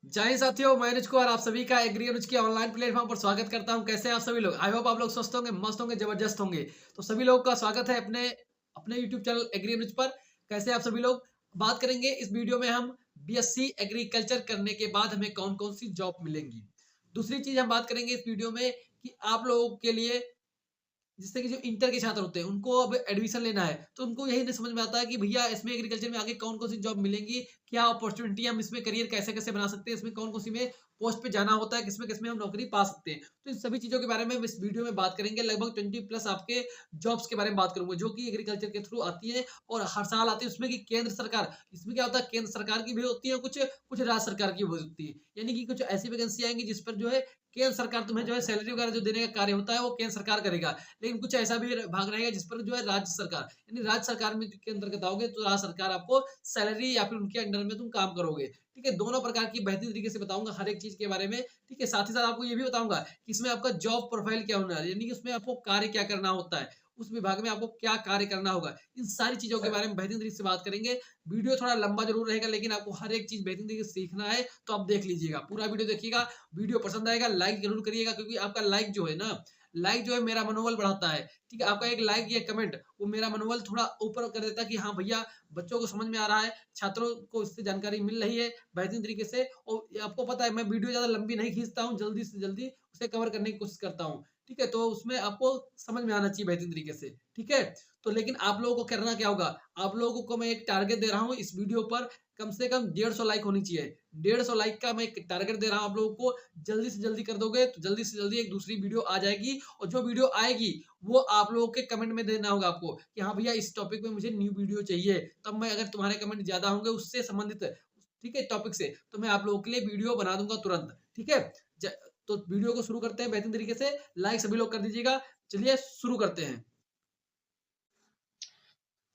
जय हिंद साथियों, मैं अनुज कुमार आप सभी का एग्री अनुज के ऑनलाइन प्लेटफॉर्म पर स्वागत करता हूं। कैसे हैं आप सभी लोग? आई होप आप लोग स्वस्थ होंगे, मस्त होंगे, जबरदस्त होंगे। तो सभी लोगों का स्वागत है अपने अपने यूट्यूब चैनल एग्री अनुज पर। कैसे हैं आप सभी लोग? बात करेंगे इस वीडियो में हम बीएससी एग्रीकल्चर करने के बाद हमें कौन कौन सी जॉब मिलेंगी। दूसरी चीज हम बात करेंगे इस वीडियो में कि आप लोगों के लिए जिससे कि जो इंटर के छात्र होते हैं उनको अब एडमिशन लेना है, तो उनको यही नहीं समझ में आता है कि भैया इसमें एग्रीकल्चर में आगे कौन कौन सी जॉब मिलेंगी, क्या अपॉर्चुनिटी हम इसमें करियर कैसे कैसे बना सकते हैं, इसमें कौन कौन सी में पोस्ट पे जाना होता है, किसमें किसमें हम नौकरी पा सकते हैं। तो इन सभी चीजों के बारे में हम इस वीडियो में बात करेंगे। लगभग 20+ आपके जॉब्स के बारे में बात करूंगा जो कि एग्रीकल्चर के थ्रू आती है और हर साल आती है। उसमें कि केंद्र सरकार, इसमें क्या होता है, केंद्र सरकार की भी होती है, कुछ कुछ राज्य सरकार की भी होती है। यानी कि कुछ ऐसी वैकेंसी आएंगी जिस पर जो है केंद्र सरकार तुम्हें जो है सैलरी वगैरह जो देने का कार्य होता है वो केंद्र सरकार करेगा। लेकिन कुछ ऐसा भी भाग रहेगा जिस पर जो है राज्य सरकार, यानी राज्य सरकार में के अंतर्गत आओगे तो राज्य सरकार आपको सैलरी या फिर उनके अंडर में तुम काम करोगे। ठीक है, दोनों प्रकार की बेहतरीन तरीके से बताऊंगा हर एक चीज के बारे में। ठीक है, साथ ही साथ आपको ये भी बताऊंगा कि इसमें आपका जॉब प्रोफाइल क्या होना है, यानी कि उसमें आपको कार्य क्या करना होता है, उस विभाग में आपको क्या कार्य करना होगा। इन सारी चीजों के बारे में बेहतरीन तरीके से बात करेंगे। वीडियो थोड़ा लंबा जरूर रहेगा लेकिन आपको हर एक चीज बेहतरीन तरीके से सीखना है तो आप देख लीजिएगा, पूरा वीडियो देखिएगा। वीडियो पसंद आएगा लाइक जरूर करिएगा, क्योंकि आपका लाइक जो है ना, लाइक जो है मेरा मनोबल बढ़ाता है। ठीक है, आपका एक लाइक या कमेंट वो मेरा मनोबल थोड़ा ऊपर कर देता है कि हाँ भैया बच्चों को समझ में आ रहा है, छात्रों को इससे जानकारी मिल रही है बेहतरीन तरीके से। और आपको पता है मैं वीडियो ज्यादा लंबी नहीं खींचता हूँ, जल्दी से जल्दी उसे कवर करने की कोशिश करता हूँ। ठीक है, तो उसमें आपको समझ में आना चाहिए बेहतरीन तरीके से। ठीक है, तो लेकिन आप लोगों को करना क्या होगा, आप लोगों को मैं एक टारगेट दे रहा हूँ इस वीडियो पर, कम से कम 150 लाइक होनी चाहिए। 150 लाइक का मैं एक टारगेट दे रहा हूँ आप लोगों को। जल्दी से जल्दी कर दोगे तो जल्दी से जल्दी एक दूसरी वीडियो आ जाएगी, और जो वीडियो आएगी वो आप लोगों के कमेंट में देना होगा आपको कि हाँ भैया इस टॉपिक में मुझे न्यू वीडियो चाहिए। तब मैं, अगर तुम्हारे कमेंट ज्यादा होंगे उससे संबंधित, ठीक है, टॉपिक से, तो मैं आप लोगों के लिए वीडियो बना दूंगा तुरंत। ठीक है, तो वीडियो को शुरू करते हैं बेहतरीन तरीके से। लाइक सभी लोग कर दीजिएगा। चलिए शुरू करते हैं।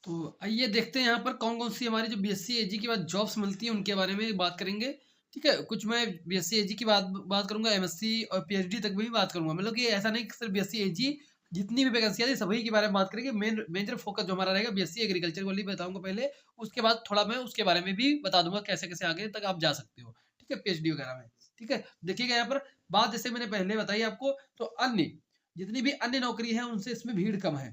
तो आइए देखते हैं यहाँ पर कौन कौन सी हमारी जो बीएससी एजी के बाद जॉब्स मिलती है उनके बारे में बात करेंगे। ठीक है, कुछ मैं बीएससी एजी की बात करूंगा, एमएससी और पीएचडी तक भी बात करूंगा। मतलब कि ऐसा नहीं कि सिर्फ बीएससी एजी, जितनी भी वैकेंसी आती है सभी के बारे में बात करेंगे। मेजर फोकस जो हमारा रहेगा बीएससी एग्रीकल्चर वाली बताऊंगा पहले, उसके बाद थोड़ा मैं उसके बारे में भी बता दूंगा कैसे कैसे आगे तक आप जा सकते हो। ठीक है, पीएचडी वगैरह में। ठीक है, देखिएगा यहाँ पर बात जैसे मैंने पहले बताई आपको, तो अन्य जितनी भी अन्य नौकरी है उनसे इसमें भीड़ कम है।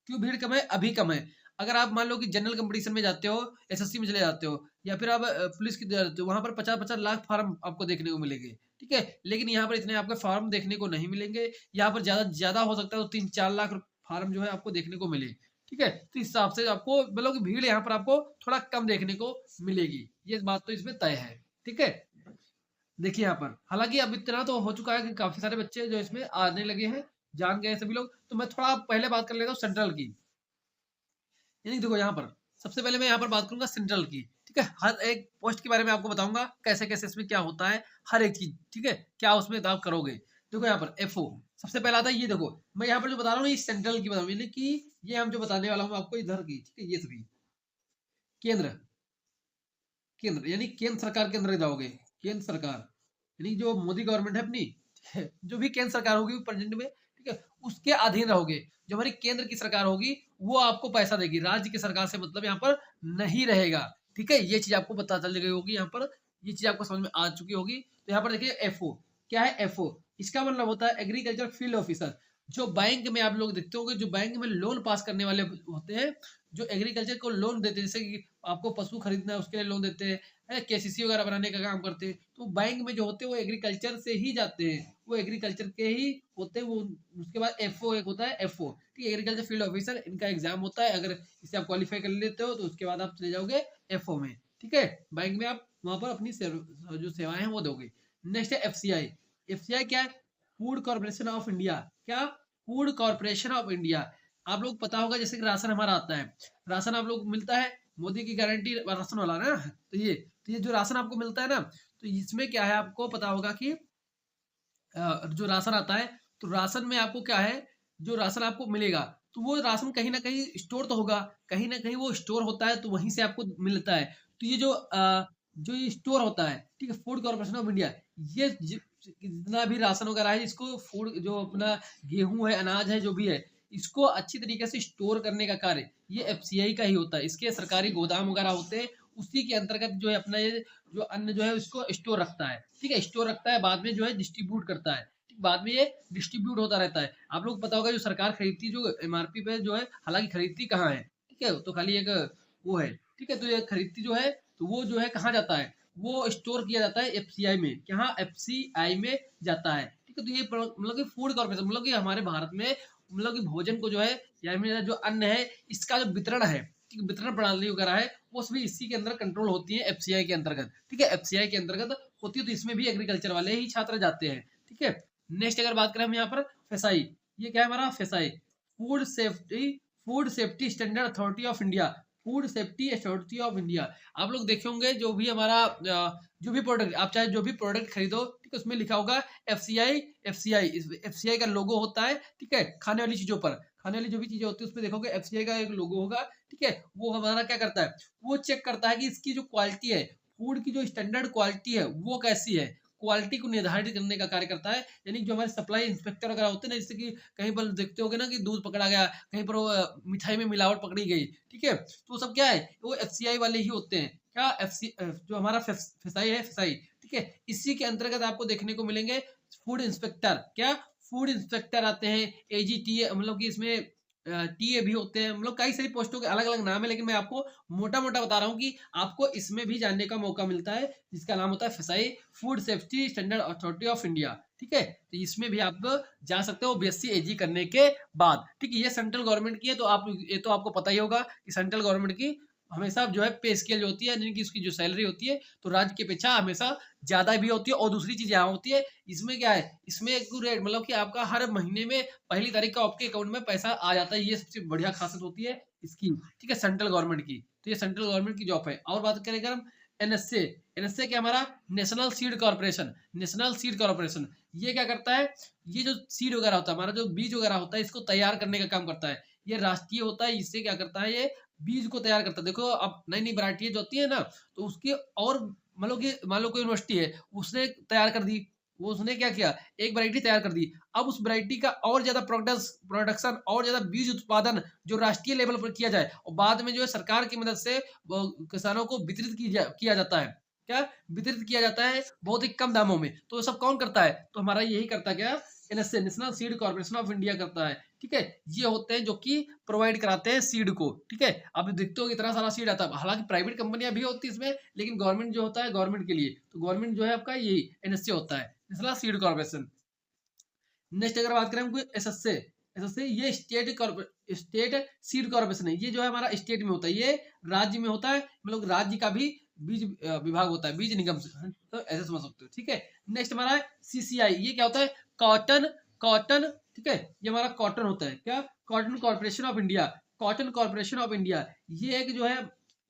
क्यों भीड़ कम है? अभी कम है। अगर आप मान लो कि जनरल कंपटीशन में जाते हो, एसएससी में चले जाते हो, या फिर आप पुलिस की जाते हो, वहां पर 50-50 लाख फार्म आपको देखने को मिलेंगे। ठीक है, लेकिन यहाँ पर इतने आपके फार्म देखने को नहीं मिलेंगे। यहाँ पर ज्यादा ज्यादा हो सकता है तो 3-4 लाख फार्म जो है आपको देखने को मिले। ठीक है, तो इस हिसाब से आपको मतलब कि भीड़ यहाँ पर आपको थोड़ा कम देखने को मिलेगी, ये बात तो इसमें तय है। ठीक है, देखिए यहाँ पर हालांकि अब इतना तो हो चुका है कि काफी सारे बच्चे जो इसमें आने लगे हैं, जान गए सभी लोग। तो मैं थोड़ा पहले बात कर लेता हूँ सेंट्रल की। यानी देखो यहाँ पर सबसे पहले मैं यहाँ पर बात करूंगा सेंट्रल की। ठीक है, हर एक पोस्ट के बारे में आपको बताऊंगा कैसे कैसे इसमें क्या होता है, हर एक चीज। ठीक है, क्या उसमें आप करोगे। देखो यहाँ पर एफओ सबसे पहला आता है। ये देखो मैं यहाँ पर जो बता रहा हूँ ये सेंट्रल की बता रहा हूँ, यानी कि ये हम जो बताने वाला हूँ आपको इधर की। ठीक है, ये सभी केंद्र, केंद्र यानी केंद्र सरकार के अंदर जाओगे। केंद्र सरकार यानी जो मोदी गवर्नमेंट है अपनी, ठीक है, जो भी केंद्र सरकार होगी प्रेजेंट में, ठीक है, उसके अधीन रहोगे। जो हमारी केंद्र की सरकार होगी वो आपको पैसा देगी, राज्य की सरकार से मतलब यहाँ पर नहीं रहेगा। ठीक है, ये चीज आपको पता चल गई होगी यहाँ पर, ये चीज आपको समझ में आ चुकी होगी। तो यहाँ पर देखिए एफओ क्या है। एफओ इसका मतलब होता है एग्रीकल्चर फील्ड ऑफिसर। जो बैंक में आप लोग देखते होंगे, जो बैंक में लोन पास करने वाले होते हैं, जो एग्रीकल्चर को लोन देते हैं, जैसे कि आपको पशु खरीदना है उसके लिए लोन देते हैं, केसीसी वगैरह बनाने का काम करते हैं, तो बैंक में जो होते हैं वो एग्रीकल्चर से ही जाते हैं, वो एग्रीकल्चर के ही होते हैं वो। उसके बाद एफओ एक होता है, एफओ ठीक है, एग्रीकल्चर फील्ड ऑफिसर। इनका एग्जाम होता है, अगर इसे आप क्वालिफाई कर लेते हो तो उसके बाद आप चले जाओगे एफओ में। ठीक है, बैंक में आप वहां पर अपनी जो सेवाएं हैं वो दोगे। नेक्स्ट है एफसीआई। एफसीआई क्या है? Food corporation of India. क्या? Food corporation of India. आप लोग पता होगा जैसे कि राशन हमारा आता है, राशन आप लोग मिलता है, मोदी की गारंटी राशन वाला ना, तो ये जो राशन आपको मिलता है ना, तो इसमें क्या है आपको पता होगा कि जो राशन आता है, तो राशन में आपको क्या है, जो राशन आपको मिलेगा तो वो राशन कहीं ना कहीं स्टोर तो होगा, कहीं ना कहीं वो स्टोर होता है, तो वहीं से आपको मिलता है। तो ये जो ये स्टोर होता है, ठीक है, फूड कॉर्पोरेशन ऑफ इंडिया, ये जितना भी राशन वगैरह है, इसको फूड जो अपना गेहूं है, अनाज है, जो भी है, इसको अच्छी तरीके से स्टोर करने का कार्य ये एफसीआई का ही होता है। इसके सरकारी गोदाम वगैरह होते हैं, उसी के अंतर्गत जो है अपना ये जो अन्न जो है उसको स्टोर रखता है, ठीक है, स्टोर रखता है, बाद में जो है डिस्ट्रीब्यूट करता है, ठीक, बाद में ये डिस्ट्रीब्यूट होता रहता है। आप लोग को पता होगा जो सरकार खरीदती जो एमआरपी पे जो है, हालांकि खरीदती कहाँ है, ठीक है, तो खाली एक वो है, ठीक है, तो ये खरीदती जो है तो वो जो है कहाँ जाता है, वो स्टोर किया जाता है एफसीआई में, क्या एफसीआई में जाता है, ठीक है, तो ये मतलब कि फूड कॉर्पोरेशन मतलब कि हमारे भारत में मतलब कि भोजन को जो है या फिर जो अन्न है इसका जो वितरण है, ठीक है, वितरण प्रणाली वगैरह है वो सभी इसी के अंदर कंट्रोल होती है एफसीआई के अंतर्गत, ठीक है, एफसीआई के अंतर्गत होती है, तो इसमें भी एग्रीकल्चर वाले ही छात्र जाते हैं, ठीक है। नेक्स्ट अगर बात करें हम यहाँ पर फेसाई, ये क्या है हमारा facie, food safety food safety standard authority of India, food safety authority of India. आप लोग देखे होंगे जो भी हमारा जो भी प्रोडक्ट आप चाहे जो भी प्रोडक्ट खरीदो, ठीक है, उसमें लिखा होगा एफसीआई, एफसीआई, एफसीआई का लोगो होता है, ठीक है, खाने वाली चीजों पर, खाने वाली जो भी चीजें होती है उसमें देखोगे एफसीआई का एक लोगो होगा, ठीक है, वो हमारा क्या करता है, वो चेक करता है कि इसकी जो क्वालिटी है, फूड की जो स्टैंडर्ड क्वालिटी है वो कैसी है, क्वालिटी को निर्धारित करने का कार्य करता है, यानी जो हमारे सप्लाई इंस्पेक्टर वगैरह होते हैं ना, जैसे कि कहीं पर देखते होगे ना कि दूध पकड़ा गया, कहीं पर मिठाई में मिलावट पकड़ी गई, ठीक है, तो वो सब क्या है, वो एफसीआई वाले ही होते हैं, क्या एफसी जो हमारा फिसाई है, फिसाई, ठीक है, इसी के अंतर्गत आपको देखने को मिलेंगे फूड इंस्पेक्टर, क्या फूड इंस्पेक्टर आते हैं, एजीटीए मतलब कि इसमें टीए भी होते हैं, मतलब कई सारी पोस्टों के अलग अलग नाम है, लेकिन मैं आपको मोटा मोटा बता रहा हूँ कि आपको इसमें भी जानने का मौका मिलता है, जिसका नाम होता है FSSAI, food safety standard authority of India, ठीक है, तो इसमें भी आप जा सकते हो बीएससी एजी करने के बाद, ठीक है, ये सेंट्रल गवर्नमेंट की है, तो आप ये तो आपको पता ही होगा कि सेंट्रल गवर्नमेंट की हमेशा जो है पे स्केल जो होती है, यानी कि उसकी जो सैलरी होती है तो राज्य के अपेक्षा हमेशा ज्यादा भी होती है, और दूसरी चीज यहाँ होती है, इसमें क्या है, इसमें एक्यूरेट मतलब कि आपका हर महीने में पहली तारीख का आपके अकाउंट में पैसा आ जाता है, ये सबसे बढ़िया खासियत होती है इसकी, ठीक है, सेंट्रल गवर्नमेंट की, तो ये सेंट्रल गवर्नमेंट की जॉब है। और बात करें अगर हम एनएसए, एनएसए क्या हमारा national seed corporation, national seed corporation, ये क्या करता है, ये जो सीड वगैरह होता है, हमारा जो बीज वगैरह होता है इसको तैयार करने का काम करता है, ये राष्ट्रीय होता है, इससे क्या करता है, ये बीज को तैयार करता है, देखो अब नई नई वैरायटी जो होती है ना, तो उसकी और मतलब कि मान लो कोई यूनिवर्सिटी है उसने तैयार कर दी, वो उसने क्या किया, एक वैरायटी तैयार कर दी, अब उस वैरायटी का और ज्यादा प्रोडक्शन और ज्यादा बीज उत्पादन जो राष्ट्रीय लेवल पर किया जाए, और बाद में जो है सरकार की मदद से किसानों को वितरित किया जाता है, क्या वितरित किया जाता है बहुत ही कम दामों में, तो ये सब कौन करता है, तो हमारा यही करता है क्या, NSA national seed corporation of India करता है, ठीक है, ये होते हैं जो कि प्रोवाइड कराते हैं सीड को, ठीक है, आप देखते हो इतना सारा सीड आता है, हालांकि प्राइवेट कंपनियां भी होती है इसमें, लेकिन गवर्नमेंट जो होता है गवर्नमेंट के लिए, तो गवर्नमेंट जो है आपका यही एनएसए होता है, नेशनल सीड कॉर्पोरेशन। नेक्स्ट अगर बात करें हम एसएसए, एसएसए ये स्टेट सीड कॉर्पोरेशन है, ये जो है हमारा स्टेट में होता है, ये राज्य में होता है, मतलब राज्य का भी बीज विभाग होता है, बीज निगम से, तो ऐसे समझ सकते हो, ठीक है। नेक्स्ट हमारा है सीसीआई, ये क्या होता है, कॉटन, कॉटन, ठीक है, ये हमारा कॉटन होता है, क्या cotton corporation of India, cotton corporation of India, ये एक जो है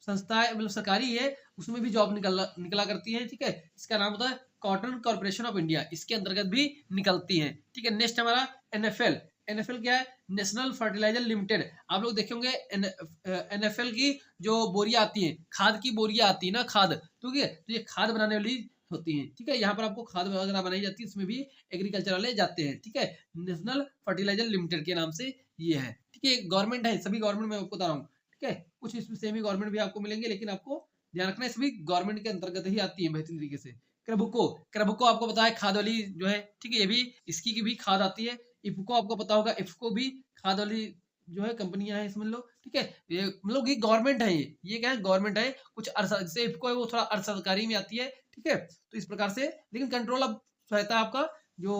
संस्था है, मतलब सरकारी है, उसमें भी जॉब निकला करती है, ठीक है, इसका नाम होता है कॉटन कॉर्पोरेशन ऑफ इंडिया, इसके अंतर्गत भी निकलती है, ठीक है। नेक्स्ट हमारा एनएफएल, एनएफएल क्या है, नेशनल फर्टिलाइजर लिमिटेड, आप लोग देखे होंगे एनएफएल की जो बोरियां आती हैं, खाद की बोरियां आती है ना, खाद, ठीक है, तो ये खाद बनाने वाली होती हैं, ठीक है, यहाँ पर आपको खाद वगैरह बनाई जाती है, इसमें भी एग्रीकल्चर वाले जाते हैं, ठीक है, नेशनल फर्टिलाइजर लिमिटेड के नाम से ये है, ठीक है, गवर्नमेंट है, सभी गवर्नमेंट में आपको बता रहा हूँ, ठीक है, कुछ इसमें सेमी गवर्नमेंट भी आपको मिलेंगे, लेकिन आपको ध्यान रखना है सभी गवर्नमेंट के अंतर्गत ही आती है बेहतरीन तरीके से। क्रबुको, क्रबुको आपको पता है खाद वाली जो है, ठीक है, ये भी इसकी की भी खाद आती है। इफको आपको पता होगा, इफको भी खाद वाली जो है कंपनियां हैं समझ लो, ठीक है, ये मतलब ये गवर्नमेंट है, ये क्या है गवर्नमेंट है, कुछ जैसे इफको है वो थोड़ा अर्ध सरकारी में आती है, ठीक है, तो इस प्रकार से, लेकिन कंट्रोल अब रहता है आपका जो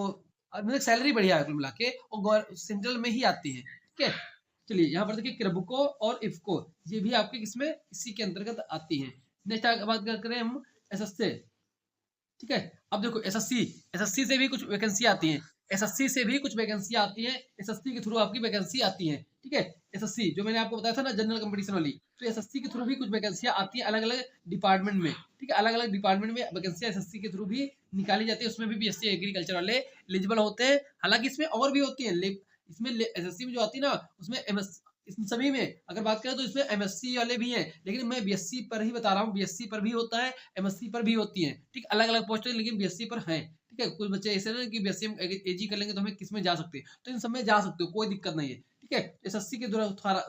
मतलब सैलरी बढ़िया है कुल मिला के, और सेंट्रल में ही आती है, ठीक है। चलिए यहाँ पर देखिए क्रबुको और इफको, ये भी आपके किसमें इसी के अंतर्गत आती है। नेक्स्ट बात करें हम एसएससी, ठीक है, अब देखो एसएससी, एसएससी से भी कुछ वैकेंसी आती है, एसएससी से भी कुछ वैकेंसी आती है, एसएससी के थ्रू आपकी वैकेंसी आती है, ठीक है, एसएससी जो मैंने आपको बताया था ना जनरल कंपटीशन वाली, तो एसएससी के थ्रू भी कुछ वैकेंसियां आती है अलग अलग डिपार्टमेंट में, ठीक है, अलग अलग डिपार्टमेंट में वैकेंसियां एसएससी के थ्रू भी निकाली जाती है, उसमें भी बीएससी एग्रीकल्चर वाले एलिजिबल होते हैं, हालांकि इसमें और भी होती है, इसमें एसएससी में जो आती है ना उसमें एमएस, इन सभी में अगर बात करें तो इसमें एमएससी वाले भी हैं, लेकिन मैं बीएससी पर ही बता रहा हूँ, बीएससी पर भी होता है, एमएससी पर भी होती है, ठीक, अलग अलग पोस्ट है लेकिन बीएससी पर है, ठीक है, कुछ बच्चे ऐसे ना कि बीएससी में एजी कर लेंगे तो हमें किस में जा सकते हैं, तो इन सब में जा सकते हो, कोई दिक्कत नहीं है, ठीक है, एसएससी के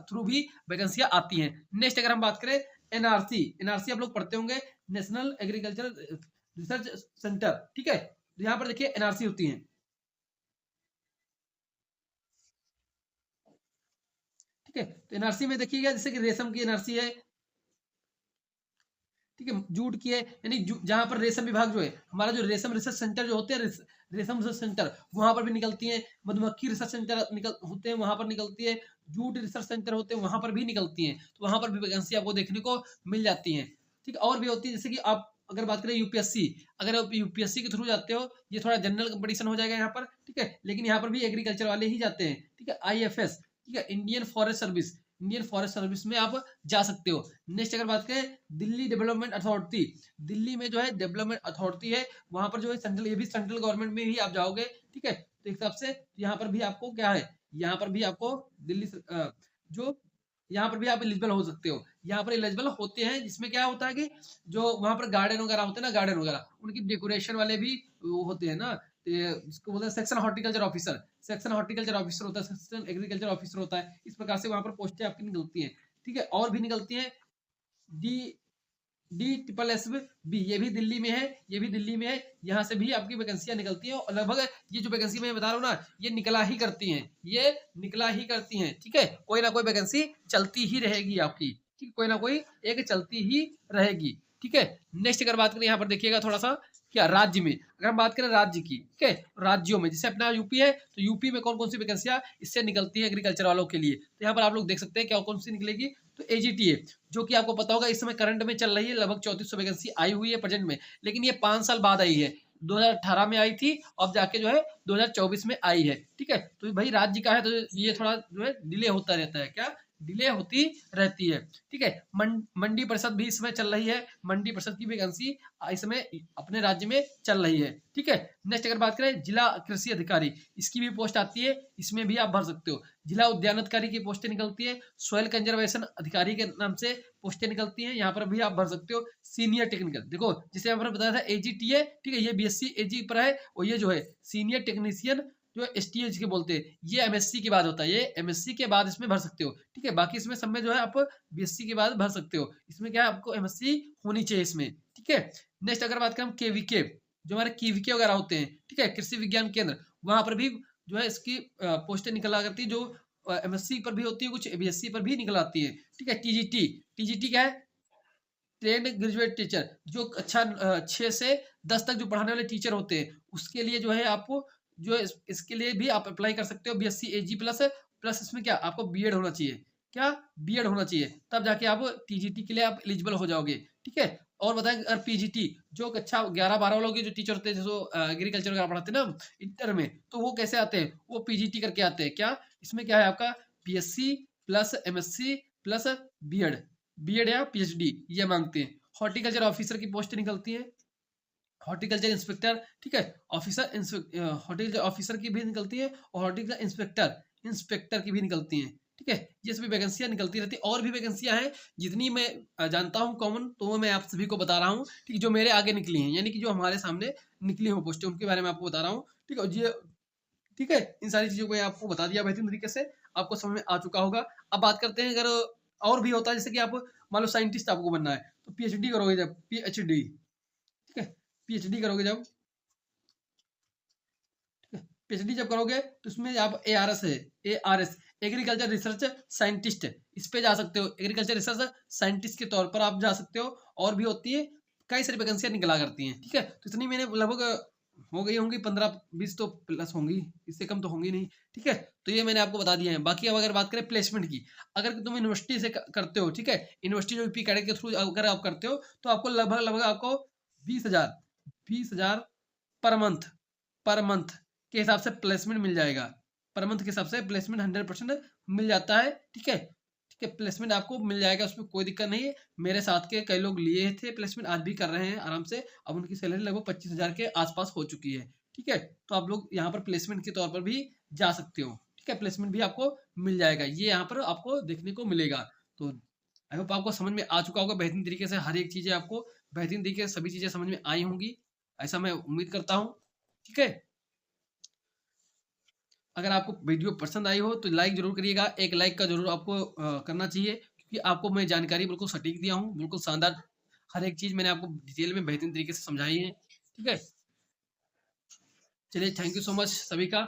थ्रू भी वैकेंसियां आती हैं। नेक्स्ट अगर हम बात करें एनआरसी, एनआरसी आप लोग पढ़ते होंगे, नेशनल एग्रीकल्चर रिसर्च सेंटर, ठीक है। तो यहाँ पर देखिए एनआरसी होती है, ठीक है। तो एनआरसी में देखिएगा जैसे कि रेशम की एनआरसी है, ठीक है, जूट की है, यानी जहां पर रेशम विभाग जो है हमारा, जो रेशम रिसर्च सेंटर जो होते हैं, रेशम रिसर्च सेंटर वहां पर भी निकलती है, मधुमक्खी रिसर्च सेंटर निकल होते हैं वहां पर निकलती है, जूट रिसर्च सेंटर होते हैं वहां पर भी निकलती हैं, तो वहां पर भी वैकेंसी आपको देखने को मिल जाती है, ठीक है। और भी होती है जैसे कि आप अगर बात करें यूपीएससी, अगर आप यूपीएससी के थ्रू जाते हो, ये थोड़ा जनरल कंपटीशन हो जाएगा यहाँ पर, ठीक है, लेकिन यहाँ पर भी एग्रीकल्चर वाले ही जाते हैं, ठीक है। आईएफएस, ठीक है, Indian forest service, Indian forest service में आप जा सकते हो। नेक्स्ट अगर बात करें दिल्ली डेवलपमेंट अथॉरिटी, दिल्ली में जो है डेवलपमेंट अथॉरिटी है, वहां पर जो है सेंट्रल, ये भी सेंट्रल गवर्नमेंट में ही आप जाओगे, ठीक है। तो हिसाब से यहाँ पर भी आपको क्या है, यहाँ पर भी आपको दिल्ली जो यहाँ पर भी आप एलिजिबल हो सकते हो, यहाँ पर एलिजिबल होते हैं, जिसमें क्या होता है कि जो वहां पर गार्डन वगैरह होते हैं ना, गार्डन वगैरह उनकी डेकोरेशन वाले भी वो होते हैं ना, इसको बोलते हैं section horticulture officer, section horticulture officer होता है, सेक्शन एग्रीकल्चर ऑफिसर होता है, इस प्रकार से वहां पर पोस्टें आपकी निकलती हैं, ठीक है। और भी निकलती हैं, D D triple S B, ये भी दिल्ली में है, ये भी दिल्ली में है, यहाँ से भी आपकी वैकेंसियां निकलती हैं, और लगभग ये जो वैकेंसी मैं बता रहा हूँ ना, ये निकला ही करती हैं, ये निकला ही करती हैं, ठीक है। कोई ना कोई वैकेंसी चलती ही रहेगी आपकी, ठीक, कोई ना कोई एक चलती ही रहेगी, ठीक है। नेक्स्ट अगर बात करें यहाँ पर देखिएगा थोड़ा सा, क्या राज्य में, अगर हम बात करें राज्य की, ठीक है, राज्यों में जैसे अपना यूपी है, तो यूपी में कौन कौन सी वैकेंसियां इससे निकलती है एग्रीकल्चर वालों के लिए, तो यहाँ पर आप लोग देख सकते हैं क्या कौन सी निकलेगी। तो एजीटी है, जो कि आपको पता होगा इस समय करंट में चल रही है, लगभग 3400 वैकेंसी आई हुई है प्रेजेंट में, लेकिन ये 5 साल बाद आई है, 2018 में आई थी, अब जाके जो है 2024 में आई है, ठीक है। तो भाई राज्य का है तो ये थोड़ा जो है डिले होता रहता है, क्या डिले होती रहती है, ठीक है। मंडी परिषद भी इसमें चल रही है, मंडी परिषद की वैकेंसी इस समय अपने राज्य में चल रही है, ठीक है। नेक्स्ट अगर बात करें जिला कृषि अधिकारी, इसकी भी पोस्ट आती है, इसमें भी आप भर सकते हो। जिला उद्यान अधिकारी की पोस्टें निकलती है, सॉइल कंजर्वेशन अधिकारी के नाम से पोस्टें निकलती हैं, यहाँ पर भी आप भर सकते हो। सीनियर टेक्निकल, देखो जिसे हमने बताया था एजीटीए, ठीक है, ये बीएससी एजी पर है, और ये जो है सीनियर टेक्नीशियन जो एसटीएच के बोलते हैं, ये एमएससी के बाद होता है, ये एमएससी के बाद इसमें भर सकते हो, ठीक है। बाकी इसमें सब में जो है आप बीएससी के बाद भर सकते हो, इसमें क्या है आपको एमएससी होनी चाहिए इसमें, ठीक है। नेक्स्ट अगर बात करें हम केवीके, जो हमारे केवीके वगैरह होते हैं, ठीक है, कृषि विज्ञान केंद्र, वहां पर भी जो है इसकी पोस्टें निकला करती है, जो एमएससी पर भी होती है, कुछ बीएससी पर भी निकल आती है, ठीक है। टीजीटी, टीजीटी क्या है, ट्रेंड ग्रेजुएट टीचर, जो अच्छा 6 से 10 तक जो पढ़ाने वाले टीचर होते हैं, उसके लिए जो है आपको जो है इसके लिए भी आप अप्लाई कर सकते हो, बीएससी एजी प्लस, प्लस इसमें क्या आपको बीएड होना चाहिए, क्या बीएड होना चाहिए, तब जाके आप टीजीटी के लिए आप एलिजिबल हो जाओगे, ठीक है। और बताएं अगर पीजीटी, जो कक्षा 11-12 वालों के जो टीचर होते हैं, जो एग्रीकल्चर वगैरह पढ़ाते हैं ना इंटर में, तो वो कैसे आते हैं, वो पीजीटी करके आते हैं, क्या इसमें क्या है आपका BSc plus MSc plus BEd, BEd या पीएचडी ये मांगते हैं। हॉर्टिकल्चर ऑफिसर की पोस्ट निकलती है, हॉर्टिकल्चर इंस्पेक्टर, ठीक है, ऑफिसर हॉर्टिकल्चर ऑफिसर की भी निकलती है, और हॉर्टिकल्चर इंस्पेक्टर, इंस्पेक्टर की भी निकलती हैं, ठीक है। ये सभी वैकेंसियां निकलती रहती है, और भी वैकेंसियां हैं जितनी मैं जानता हूं कॉमन, तो वो मैं आप सभी को बता रहा हूँ, ठीक, जो मेरे आगे निकली हैं, यानी कि जो हमारे सामने निकली हो पोस्टें, उनके बारे में आपको बता रहा हूँ, ठीक है जी, ठीक है। इन सारी चीजों को मैं आपको बता दिया बेहतरीन तरीके से, आपको समझ में आ चुका होगा। अब बात करते हैं अगर और भी होता है, जैसे कि आप मान लो साइंटिस्ट आपको बनना है, तो पीएचडी करोगे जब, पीएचडी, ठीक है, पीएचडी करोगे जब, पीएचडी जब करोगे तो उसमें आप एआरएस है, एआरएस एग्रीकल्चर रिसर्च साइंटिस्ट, इस पे जा सकते हो, एग्रीकल्चर रिसर्च साइंटिस्ट के तौर पर आप जा सकते हो। और भी होती है, कई सारी वैकेंसियां निकला करती हैं, ठीक है। तो इतनी मैंने लगभग हो गई होंगी 15-20 तो प्लस होंगी, इससे कम तो होंगी नहीं, ठीक है। तो ये मैंने आपको बता दिया है। बाकी अब अगर बात करें प्लेसमेंट की, अगर तुम यूनिवर्सिटी से करते हो, ठीक है, यूनिवर्सिटी जो यूपी कैडेट के थ्रू अगर आप करते हो, तो आपको लगभग लगभग आपको 20,000, 20,000 पर मंथ, पर मंथ के हिसाब से प्लेसमेंट मिल जाएगा, पर मंथ के हिसाब से प्लेसमेंट 100% मिल जाता है, ठीक है, ठीक है। प्लेसमेंट आपको मिल जाएगा, उसमें कोई दिक्कत नहीं है। मेरे साथ के कई लोग लिए थे प्लेसमेंट, आज भी कर रहे हैं आराम से, अब उनकी सैलरी लगभग 25,000 के आसपास हो चुकी है, ठीक है। तो आप लोग यहाँ पर प्लेसमेंट के तौर पर भी जा सकते हो, ठीक है, प्लेसमेंट भी आपको मिल जाएगा, ये यहाँ पर आपको देखने को मिलेगा। तो आई होप आपको समझ में आ चुका होगा बेहतरीन तरीके से, हर एक चीजें आपको बेहतरीन तरीके से सभी चीजें समझ में आई होंगी, ऐसा मैं उम्मीद करता हूँ, ठीक है। अगर आपको वीडियो पसंद आई हो तो लाइक जरूर करिएगा, एक लाइक का जरूर आपको करना चाहिए, क्योंकि आपको मैं जानकारी बिल्कुल सटीक दिया हूँ, बिल्कुल शानदार हर एक चीज़ मैंने आपको डिटेल में बेहतरीन तरीके से समझाई है। ठीक है? चलिए थैंक यू सो मच सभी का।